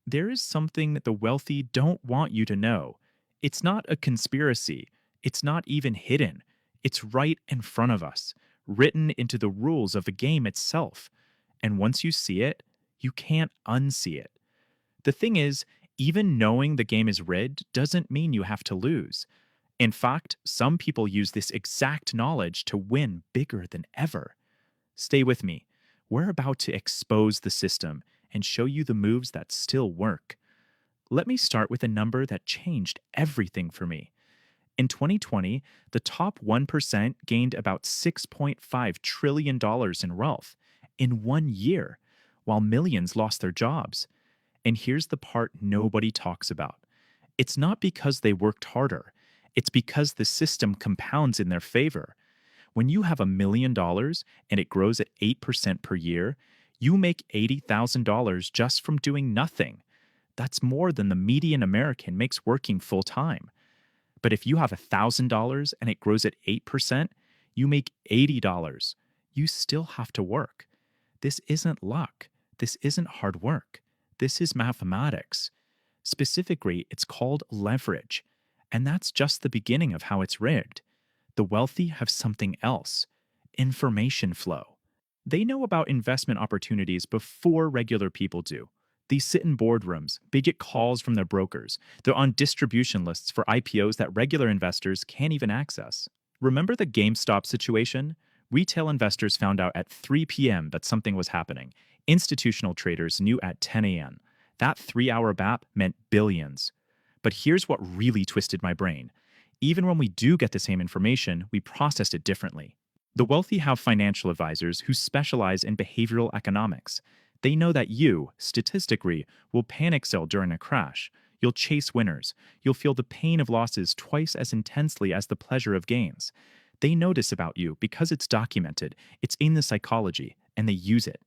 There is something that the wealthy don't want you to know. It's not a conspiracy. It's not even hidden. It's right in front of us, written into the rules of the game itself. And once you see it, you can't unsee it. The thing is, even knowing the game is rigged doesn't mean you have to lose. In fact, some people use this exact knowledge to win bigger than ever. Stay with me. We're about to expose the system and show you the moves that still work. Let me start with a number that changed everything for me. In 2020, the top 1% gained about $6.5 trillion in wealth in 1 year, while millions lost their jobs. And here's the part nobody talks about: it's not because they worked harder, it's because the system compounds in their favor. When you have $1 million and it grows at 8% per year, you make $80,000 just from doing nothing. That's more than the median American makes working full time. But if you have $1,000 and it grows at 8%, you make $80. You still have to work. This isn't luck. This isn't hard work. This is mathematics. Specifically, it's called leverage. And that's just the beginning of how it's rigged. The wealthy have something else: information flow. They know about investment opportunities before regular people do. They sit in boardrooms, they get calls from their brokers, they're on distribution lists for IPOs that regular investors can't even access. Remember the GameStop situation? Retail investors found out at 3 p.m. that something was happening. Institutional traders knew at 10 a.m. That 3 hour BAP meant billions. But here's what really twisted my brain: even when we do get the same information, we process it differently. The wealthy have financial advisors who specialize in behavioral economics. They know that you, statistically, will panic sell during a crash. You'll chase winners. You'll feel the pain of losses twice as intensely as the pleasure of gains. They know this about you because it's documented, it's in the psychology, and they use it.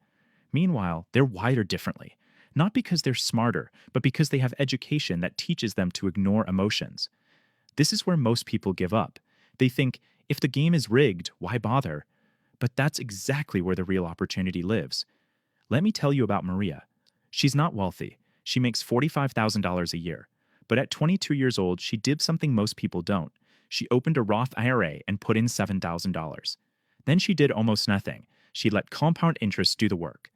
Meanwhile, they're wired differently. Not because they're smarter, but because they have education that teaches them to ignore emotions. This is where most people give up. They think, if the game is rigged, why bother? But that's exactly where the real opportunity lives. Let me tell you about Maria. She's not wealthy. She makes $45,000 a year. But at 22 years old, she did something most people don't. She opened a Roth IRA and put in $7,000. Then she did almost nothing. She let compound interest do the work.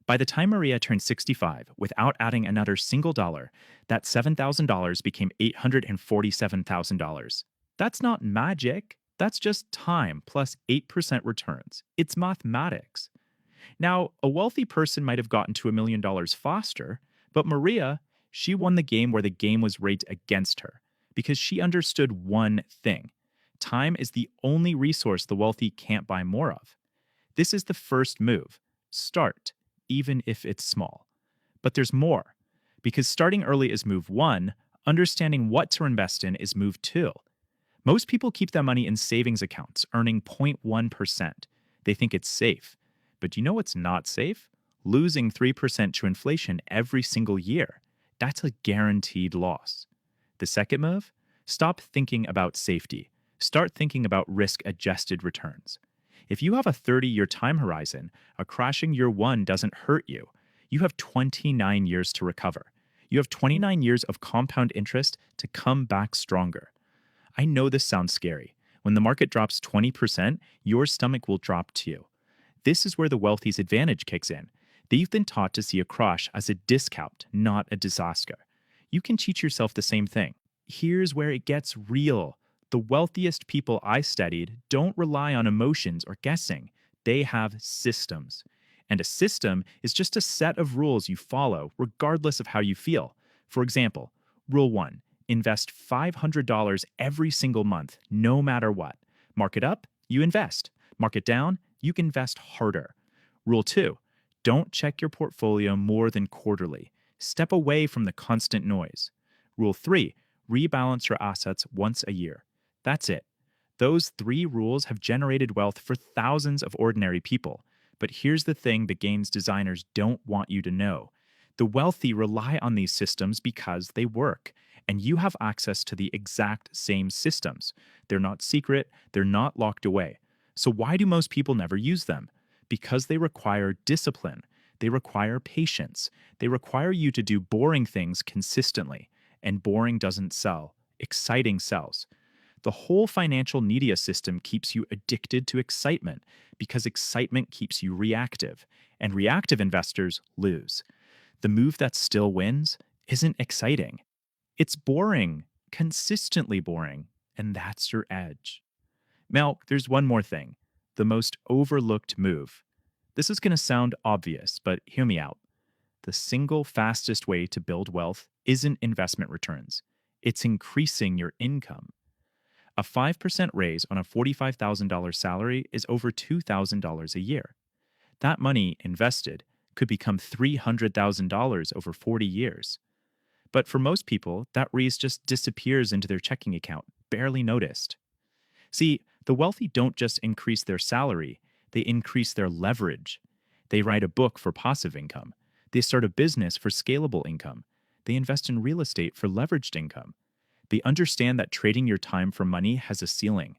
By the time Maria turned 65, without adding another single dollar, that $7,000 became $847,000. That's not magic. That's just time plus 8% returns. It's mathematics. Now, a wealthy person might have gotten to $1 million faster, but Maria, she won the game where the game was rigged against her because she understood one thing: time is the only resource the wealthy can't buy more of. This is the first move: start, even if it's small. But there's more, because starting early is move one, understanding what to invest in is move two. Most people keep their money in savings accounts, earning 0.1%. They think it's safe. But do you know what's not safe? Losing 3% to inflation every single year. That's a guaranteed loss. The second move? Stop thinking about safety. Start thinking about risk-adjusted returns. If you have a 30-year time horizon, a crashing year one doesn't hurt you. You have 29 years to recover. You have 29 years of compound interest to come back stronger. I know this sounds scary. When the market drops 20%, your stomach will drop too. This is where the wealthy's advantage kicks in. They've been taught to see a crash as a discount, not a disaster. You can teach yourself the same thing. Here's where it gets real. The wealthiest people I studied don't rely on emotions or guessing. They have systems. And a system is just a set of rules you follow regardless of how you feel. For example, Rule 1: invest $500 every single month, no matter what. Market up, you invest. Market down, you can invest harder. Rule 2: don't check your portfolio more than quarterly. Step away from the constant noise. Rule 3: rebalance your assets once a year. That's it. Those 3 rules have generated wealth for thousands of ordinary people. But here's the thing the game's designers don't want you to know: the wealthy rely on these systems because they work, and you have access to the exact same systems. They're not secret, they're not locked away. So why do most people never use them? Because they require discipline. They require patience. They require you to do boring things consistently. And boring doesn't sell. Exciting sells. The whole financial media system keeps you addicted to excitement because excitement keeps you reactive, and reactive investors lose. The move that still wins isn't exciting. It's boring, consistently boring, and that's your edge. Now, there's one more thing, the most overlooked move. This is going to sound obvious, but hear me out. The single fastest way to build wealth isn't investment returns, it's increasing your income. A 5% raise on a $45,000 salary is over $2,000 a year. That money invested could become $300,000 over 40 years. But for most people, that raise just disappears into their checking account, barely noticed. See, the wealthy don't just increase their salary, they increase their leverage. They write a book for passive income. They start a business for scalable income. They invest in real estate for leveraged income. They understand that trading your time for money has a ceiling.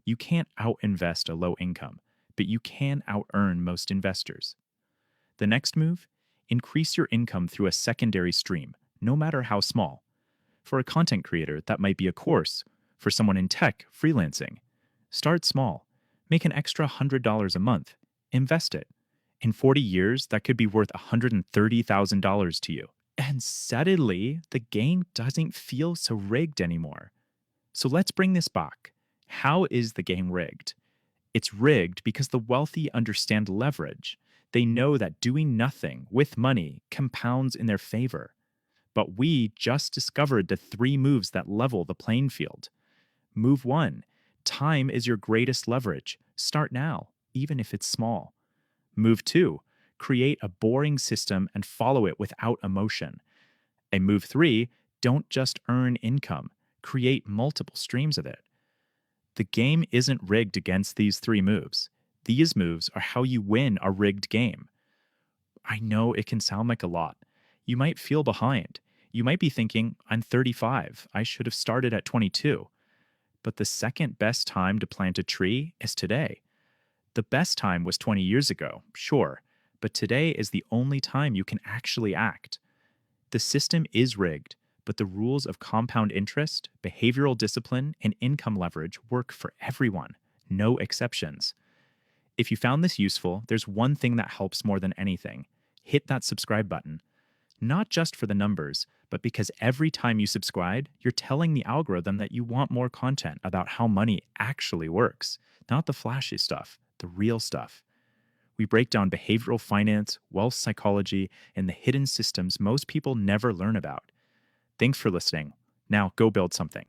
You can't out-invest a low income, but you can out-earn most investors. The next move? Increase your income through a secondary stream, no matter how small. For a content creator, that might be a course. For someone in tech, freelancing. Start small. Make an extra $100 a month. Invest it. In 40 years, that could be worth $130,000 to you. And suddenly, the game doesn't feel so rigged anymore. So let's bring this back. How is the game rigged? It's rigged because the wealthy understand leverage. They know that doing nothing with money compounds in their favor. But we just discovered the 3 moves that level the playing field. Move 1. Time is your greatest leverage. Start now, even if it's small. Move 2. Create a boring system and follow it without emotion. And move 3. Don't just earn income. Create multiple streams of it. The game isn't rigged against these 3 moves. These moves are how you win a rigged game. I know it can sound like a lot. You might feel behind. You might be thinking, I'm 35. I should have started at 22. But the second best time to plant a tree is today. The best time was 20 years ago, sure, but today is the only time you can actually act. The system is rigged, but the rules of compound interest, behavioral discipline, and income leverage work for everyone, no exceptions. If you found this useful, there's one thing that helps more than anything. Hit that subscribe button. Not just for the numbers, but because every time you subscribe, you're telling the algorithm that you want more content about how money actually works, not the flashy stuff, the real stuff. We break down behavioral finance, wealth psychology, and the hidden systems most people never learn about. Thanks for listening. Now go build something.